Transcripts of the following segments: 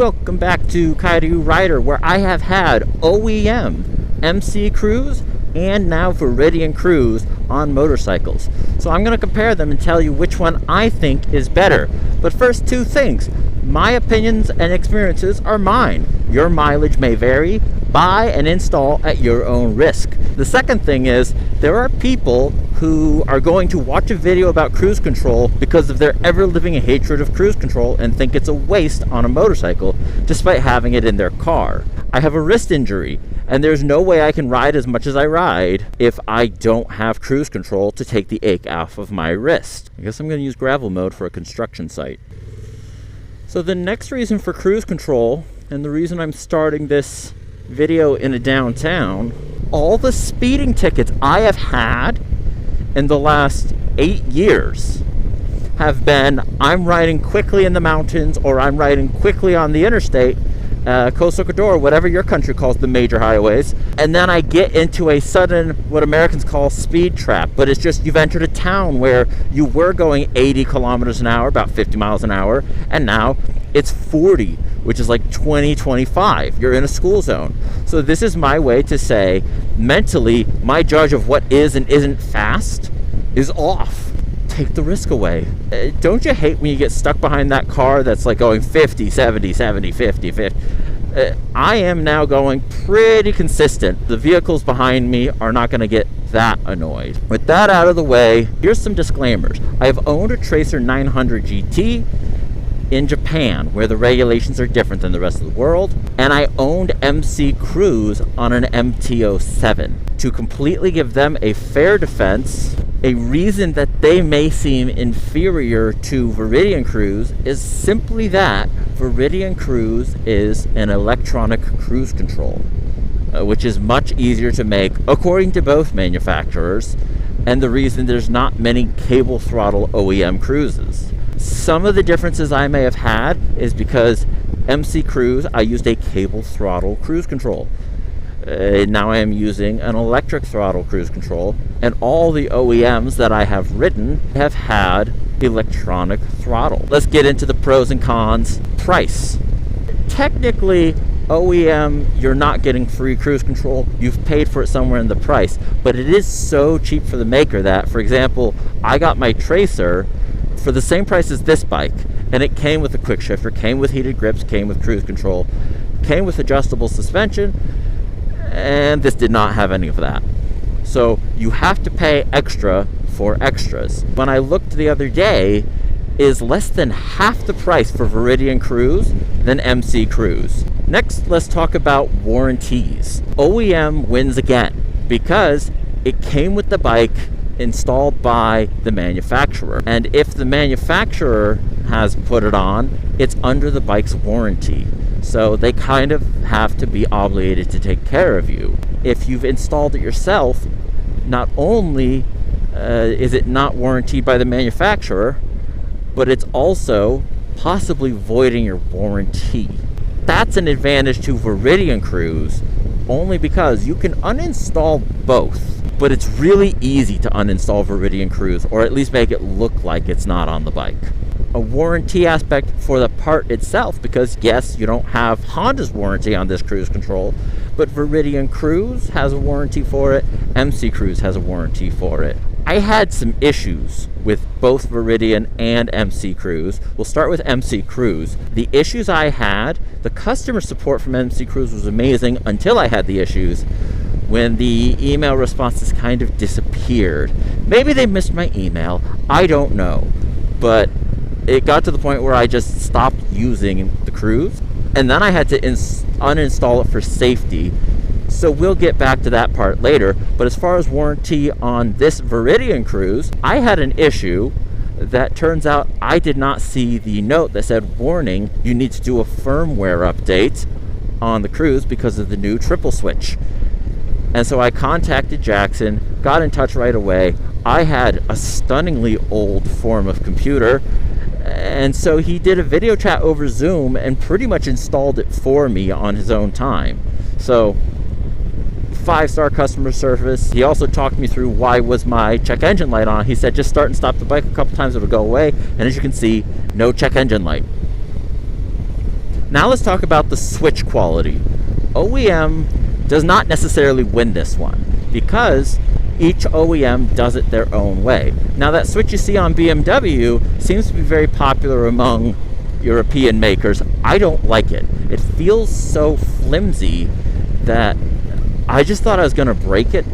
Welcome back to Coyote Rider, where I have had OEM, MCCRUISE, and now Veridian Cruise on motorcycles. So I'm going to compare them and tell you which one I think is better. But first, two things. My opinions and experiences are mine. Your mileage may vary. Buy and install at your own risk. The second thing is, there are people who are going to watch a video about cruise control because of their ever-living hatred of cruise control and think it's a waste on a motorcycle despite having it in their car. I have a wrist injury, and there's no way I can ride as much as I ride if I don't have cruise control to take the ache off of my wrist. I guess I'm going to use gravel mode for a construction site. So the next reason for cruise control, and the reason I'm starting this video in a downtown, all the speeding tickets I have had in the last 8 years have been, I'm riding quickly in the mountains, or I'm riding quickly on the interstate, coastal corridor, whatever your country calls the major highways, and then I get into a sudden, what Americans call speed trap, but it's just you've entered a town where you were going 80 kilometers an hour, about 50 miles an hour, and now it's 40, which is like 20, 25. You're in a school zone. So this is my way to say, mentally, my judge of what is and isn't fast is off. Take the risk away. Don't you hate when you get stuck behind that car that's like going 50, 70, 70, 50, 50? I am now going pretty consistent. The vehicles behind me are not going to get that annoyed. With that out of the way, here's some disclaimers. I have owned a Tracer 900 GT in Japan, where the regulations are different than the rest of the world, and I owned MCCRUISE on an MT-07. To completely give them a fair defense, a reason that they may seem inferior to Veridian Cruise is simply that Veridian Cruise is an electronic cruise control, which is much easier to make according to both manufacturers, and the reason there's not many cable throttle OEM cruises. Some of the differences I may have had is because MCCRUISE, I used a cable throttle cruise control. Now I am using an electric throttle cruise control, and all the OEMs that I have ridden have had electronic throttle. Let's get into the pros and cons. Price. Technically, OEM, you're not getting free cruise control. You've paid for it somewhere in the price, but it is so cheap for the maker that, for example, I got my Tracer for the same price as this bike, and it came with a quick shifter, came with heated grips, came with cruise control, came with adjustable suspension, and this did not have any of that. So you have to pay extra for extras. When I looked the other day, is less than half the price for Veridian Cruise than MCCRUISE. Next, let's talk about warranties. OEM wins again because it came with the bike installed by the manufacturer, and if the manufacturer has put it on, it's under the bike's warranty, so they kind of have to be obligated to take care of you. If you've installed it yourself, not only is it not warranted by the manufacturer, but it's also possibly voiding your warranty. That's an advantage to Veridian Cruise, only because you can uninstall both. But it's really easy to uninstall Veridian Cruise, or at least make it look like it's not on the bike. A warranty aspect for the part itself, because yes, you don't have Honda's warranty on this cruise control, but Veridian Cruise has a warranty for it, MCCRUISE has a warranty for it. I had some issues with both Veridian and MCCRUISE. We'll start with MCCRUISE. The issues I had, the customer support from MCCRUISE was amazing until I had the issues when the email responses kind of disappeared. Maybe they missed my email, I don't know. But it got to the point where I just stopped using the Cruise, and then I had to uninstall it for safety. So we'll get back to that part later. But as far as warranty on this Veridian Cruise, I had an issue that turns out I did not see the note that said, warning, you need to do a firmware update on the Cruise because of the new triple switch. And so I contacted Jackson, got in touch right away. I had a stunningly old form of computer, and so he did a video chat over Zoom and pretty much installed it for me on his own time. So 5-star customer service. He also talked me through why was my check engine light on. He said just start and stop the bike a couple times, it'll go away, and as you can see, no check engine light. Now let's talk about the switch quality. OEM does not necessarily win this one because each OEM does it their own way. Now that switch you see on BMW seems to be very popular among European makers. I don't like it. It feels so flimsy that I just thought I was gonna break it.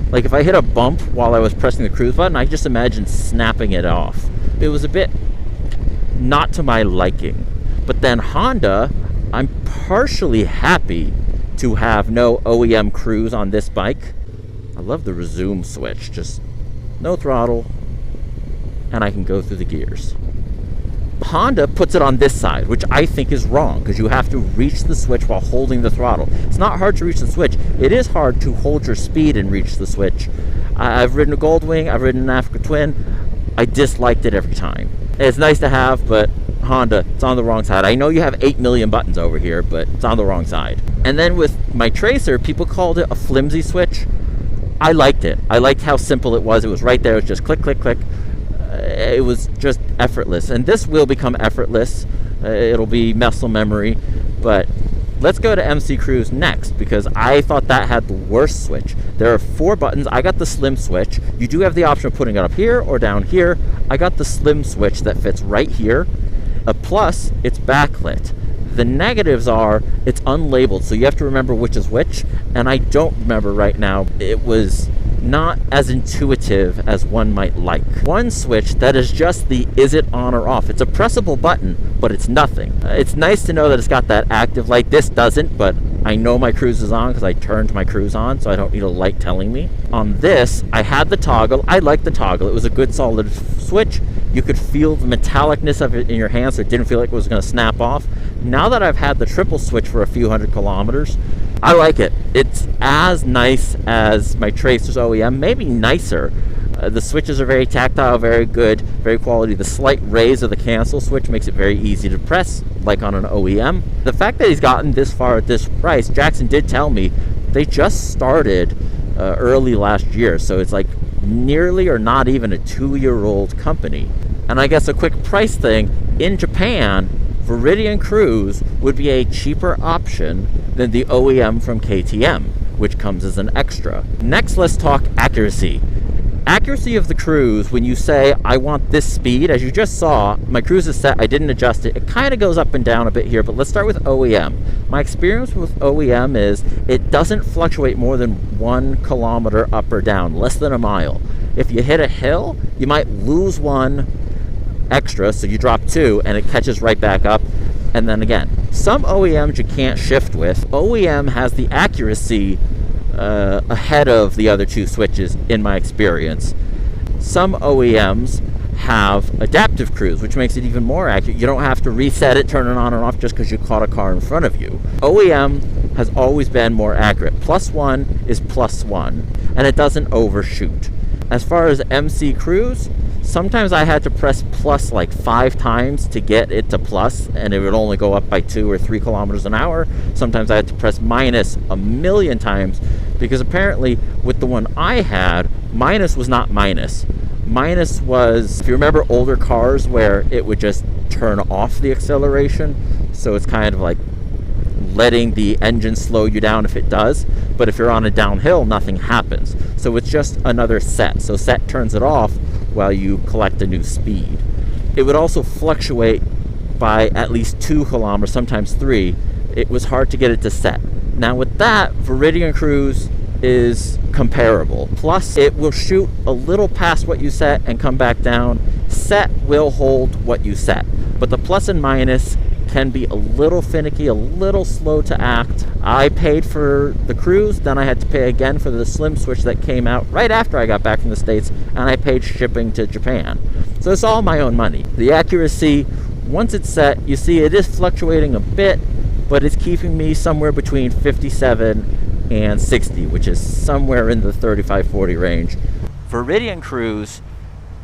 Like if I hit a bump while I was pressing the cruise button, I just imagined snapping it off. It was a bit not to my liking. But then Honda, I'm partially happy to have no OEM cruise on this bike. I love the resume switch, just no throttle, and I can go through the gears. Honda puts it on this side, which I think is wrong, because you have to reach the switch while holding the throttle. It's not hard to reach the switch. It is hard to hold your speed and reach the switch. I've ridden a Goldwing, I've ridden an Africa Twin. I disliked it every time. It's nice to have, but Honda, it's on the wrong side. I know you have 8 million buttons over here, but it's on the wrong side. And then with my Tracer, people called it a flimsy switch. I liked it. I liked how simple it was. It was right there. It was just click, click, click. It was just effortless. And this will become effortless. It'll be muscle memory. But let's go to MCCRUISE next, because I thought that had the worst switch. There are 4 buttons. I got the slim switch. You do have the option of putting it up here or down here. I got the slim switch that fits right here. Plus, it's backlit. The negatives are it's unlabeled, so you have to remember which is which, and I don't remember right now. It was not as intuitive as one might like. One switch that is just the is it on or off. It's a pressable button, but it's nothing. It's nice to know that it's got that active light. This doesn't, but I know my cruise is on because I turned my cruise on, so I don't need a light telling me. On this, I had the toggle. I liked the toggle. It was a good solid switch. You could feel the metallicness of it in your hand, so it didn't feel like it was going to snap off. Now that I've had the triple switch for a few hundred kilometers, I like it. It's as nice as my Tracer's OEM, maybe nicer. The switches are very tactile, very good, very quality. The slight raise of the cancel switch makes it very easy to press, like on an OEM. The fact that he's gotten this far at this price, Jackson did tell me, they just started early last year, so it's like nearly or not even a 2-year-old company. And I guess a quick price thing, in Japan, Veridian Cruise would be a cheaper option than the OEM from KTM, which comes as an extra. Next, let's talk accuracy. Accuracy of the cruise, when you say, I want this speed, as you just saw, my cruise is set, I didn't adjust it. It kind of goes up and down a bit here, but let's start with OEM. My experience with OEM is it doesn't fluctuate more than 1 kilometer up or down, less than a mile. If you hit a hill, you might lose 1 extra, so you drop 2 and it catches right back up. And then again, some OEMs you can't shift with. OEM has the accuracy ahead of the other 2 switches in my experience. Some OEMs have adaptive cruise, which makes it even more accurate. You don't have to reset it, turn it on and off just because you caught a car in front of you. OEM has always been more accurate. +1 is +1, and it doesn't overshoot. As far as MCCRUISE, sometimes I had to press plus like 5 times to get it to plus, and it would only go up by 2 or 3 kilometers an hour. Sometimes I had to press minus 1,000,000 times, because apparently with the one I had, minus was not minus. Minus was, if you remember older cars where it would just turn off the acceleration, so it's kind of like letting the engine slow you down if it does, but if you're on a downhill, nothing happens. So it's just another set. So set turns it off while you collect a new speed. It would also fluctuate by at least 2 kilometers, sometimes 3. It was hard to get it to set. Now with that, Veridian Cruise is comparable. Plus, it will shoot a little past what you set and come back down. Set will hold what you set, but the plus and minus can be a little finicky, a little slow to act. I paid for the cruise, then I had to pay again for the slim switch that came out right after I got back from the States, and I paid shipping to Japan. So it's all my own money. The accuracy, once it's set, you see it is fluctuating a bit, but it's keeping me somewhere between 57 and 60, which is somewhere in the 35-40 range. Veridian Cruise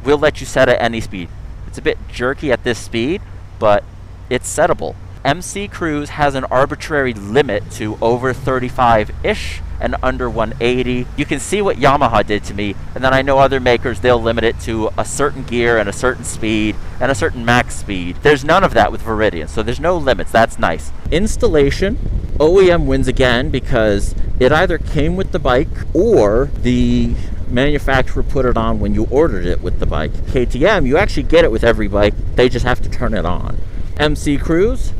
will let you set at any speed. It's a bit jerky at this speed, but it's settable. MCCRUISE has an arbitrary limit to over 35-ish and under 180. You can see what Yamaha did to me, and then I know other makers, they'll limit it to a certain gear and a certain speed and a certain max speed. There's none of that with Veridian, so there's no limits. That's nice. Installation, OEM wins again because it either came with the bike or the manufacturer put it on when you ordered it with the bike. KTM, you actually get it with every bike, they just have to turn it on. MCCRUISE,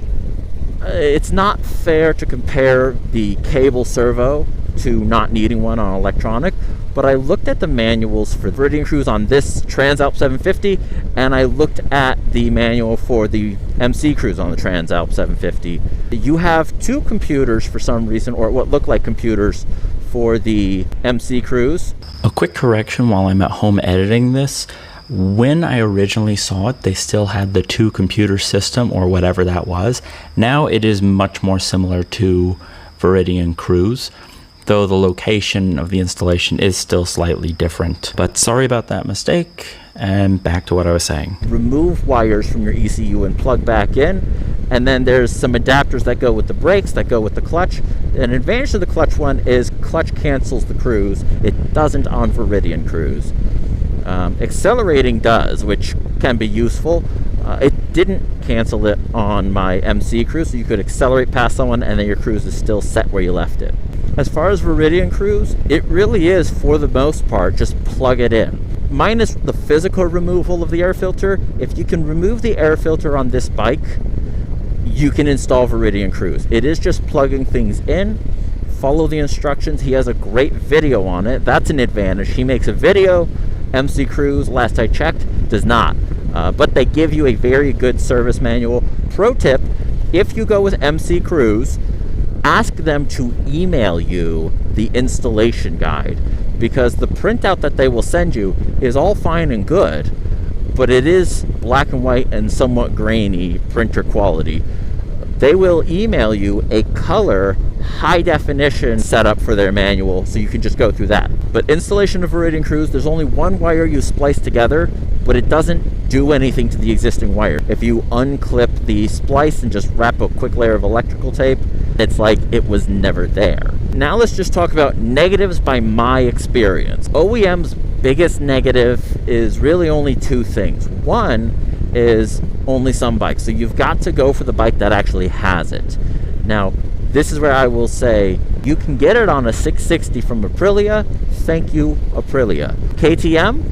it's not fair to compare the cable servo to not needing one on electronic, but I looked at the manuals for Veridian Cruise on this Transalp 750, and I looked at the manual for the MCCRUISE on the Transalp 750. You have two computers for some reason, or what look like computers for the MCCRUISE. A quick correction while I'm at home editing this. When I originally saw it, they still had the two computer system or whatever that was. Now it is much more similar to Veridian Cruise, though the location of the installation is still slightly different. But sorry about that mistake, and back to what I was saying. Remove wires from your ECU and plug back in, and then there's some adapters that go with the brakes, that go with the clutch. An advantage of the clutch one is clutch cancels the cruise. It doesn't on Veridian Cruise. Accelerating does, which can be useful. It didn't cancel it on my MCCRUISE, so you could accelerate past someone and then your cruise is still set where you left it. As far as Veridian Cruise, it really is, for the most part, just plug it in. Minus the physical removal of the air filter, if you can remove the air filter on this bike, you can install Veridian Cruise. It is just plugging things in. Follow the instructions. He has a great video on it. That's an advantage. He makes a video. MCCRUISE, last I checked, does not. But they give you a very good service manual. Pro tip, if you go with MCCRUISE, ask them to email you the installation guide, because the printout that they will send you is all fine and good, but it is black and white and somewhat grainy printer quality. They will email you a color high definition setup for their manual, so you can just go through that. But installation of Veridian Cruise, there's only one wire you splice together, but it doesn't do anything to the existing wire. If you unclip the splice and just wrap a quick layer of electrical tape, it's like it was never there. Now let's just talk about negatives by my experience. OEM's biggest negative is really only two things. One is only some bikes, so you've got to go for the bike that actually has it. Now, this is where I will say, you can get it on a 660 from Aprilia. Thank you, Aprilia. KTM,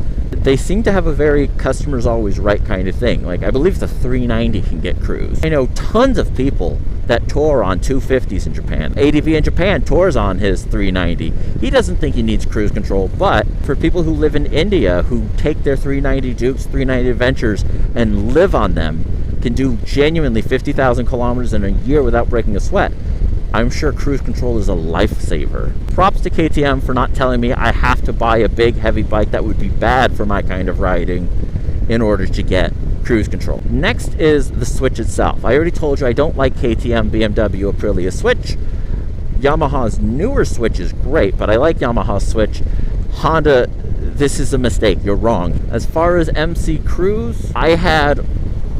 they seem to have a very customers always right kind of thing. Like, I believe the 390 can get cruise. I know tons of people that tour on 250s in Japan. ADV in Japan tours on his 390. He doesn't think he needs cruise control, but for people who live in India, who take their 390 Dukes, 390 Adventures, and live on them, can do genuinely 50,000 kilometers in a year without breaking a sweat. I'm sure cruise control is a lifesaver. Props to KTM for not telling me I have to buy a big heavy bike that would be bad for my kind of riding in order to get cruise control. Next is the Switch itself. I already told you I don't like KTM, BMW, Aprilia Switch. Yamaha's newer Switch is great, but I like Yamaha's Switch. Honda, this is a mistake. You're wrong. As far as MCCRUISE, I had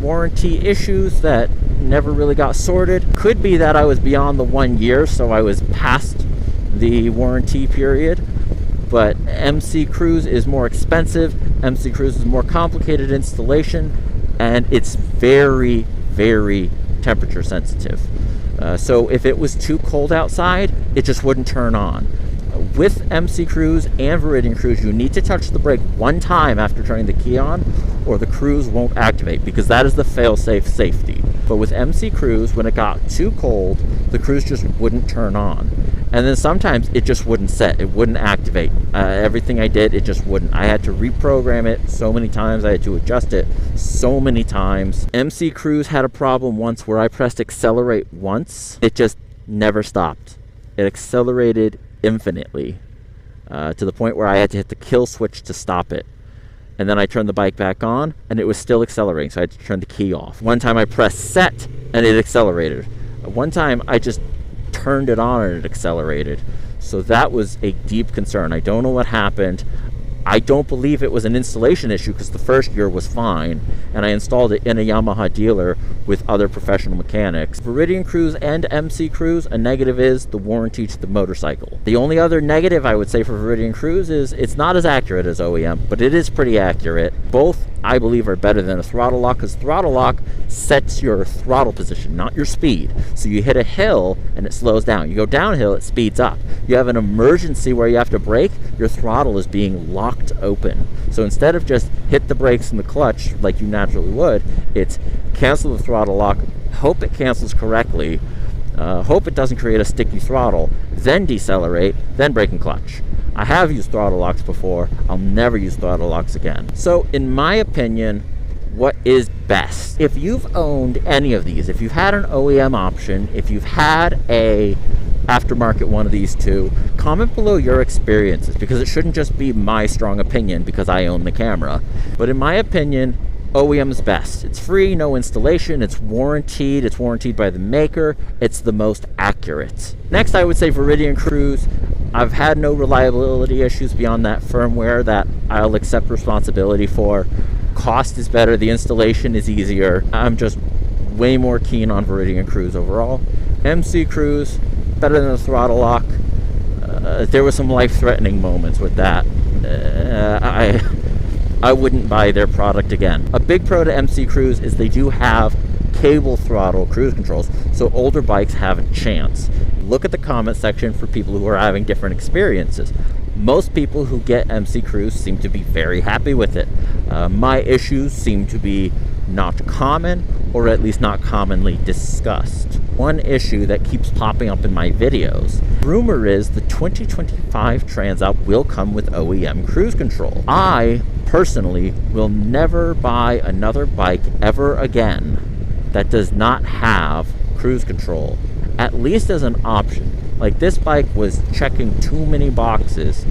warranty issues that never really got sorted. Could be that I was beyond the 1 year, so I was past the warranty period. But MCCRUISE is more expensive. MCCRUISE is more complicated installation, and it's very, very temperature sensitive. So if it was too cold outside, it just wouldn't turn on. With MCCRUISE and Veridian Cruise, you need to touch the brake one time after turning the key on, or the cruise won't activate, because that is the fail-safe safety. But with MCCRUISE, when it got too cold, the cruise just wouldn't turn on. And then sometimes it just wouldn't set, it wouldn't activate. Everything I did, it just wouldn't. I had to reprogram it so many times, I had to adjust it so many times. MCCRUISE had a problem once where I pressed accelerate once, it just never stopped. It accelerated infinitely to the point where I had to hit the kill switch to stop it. And then I turned the bike back on and it was still accelerating, so I had to turn the key off. One time I pressed set and it accelerated. One time I just turned it on and it accelerated. So that was a deep concern. I don't know what happened. I don't believe it was an installation issue because the first year was fine, and I installed it in a Yamaha dealer with other professional mechanics. Veridian Cruise and MCCRUISE, a negative is the warranty to the motorcycle. The only other negative I would say for Veridian Cruise is it's not as accurate as OEM, but it is pretty accurate. Both, I believe, are better than a throttle lock, because throttle lock sets your throttle position, not your speed. So you hit a hill and it slows down. You go downhill, it speeds up. You have an emergency where you have to brake, your throttle is being locked open. So instead of just hit the brakes and the clutch like you naturally would, it's cancel the throttle lock, hope it cancels correctly, hope it doesn't create a sticky throttle, then decelerate, then brake and clutch. I have used throttle locks before. I'll never use throttle locks again. So in my opinion, what is best? If you've owned any of these, if you've had an OEM option, if you've had a aftermarket one of these two, comment below your experiences, because it shouldn't just be my strong opinion because I own the camera. But in my opinion, OEM's best. It's free, no installation, it's warranted by the maker, it's the most accurate. Next, I would say Veridian Cruise. I've had no reliability issues beyond that firmware that I'll accept responsibility for. Cost is better, the installation is easier. I'm just way more keen on Veridian Cruise overall. MCCRUISE, better than the throttle lock. There were some life-threatening moments with that. I wouldn't buy their product again. A big pro to MCCRUISE is they do have cable throttle cruise controls, so older bikes have a chance. Look at the comment section for people who are having different experiences. Most people who get MCCRUISE seem to be very happy with it. My issues seem to be not common, or at least not commonly discussed. One issue that keeps popping up in my videos, rumor is the 2025 Transalp will come with OEM cruise control. I personally will never buy another bike ever again that does not have cruise control, at least as an option. Like, this bike was checking too many boxes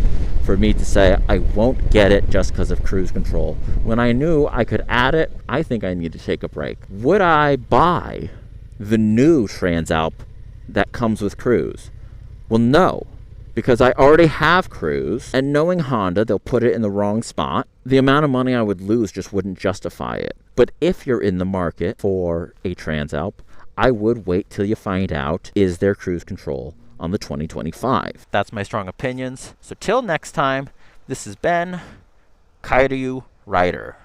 for me to say I won't get it just because of cruise control. When I knew I could add it, I think I need to take a break. Would I buy the new Transalp that comes with cruise? Well, no, because I already have cruise, and knowing Honda, they'll put it in the wrong spot. The amount of money I would lose just wouldn't justify it. But if you're in the market for a Transalp, I would wait till you find out, is there cruise control on the 2025? That's my strong opinions. So till next time, this has been Kairyu Rider.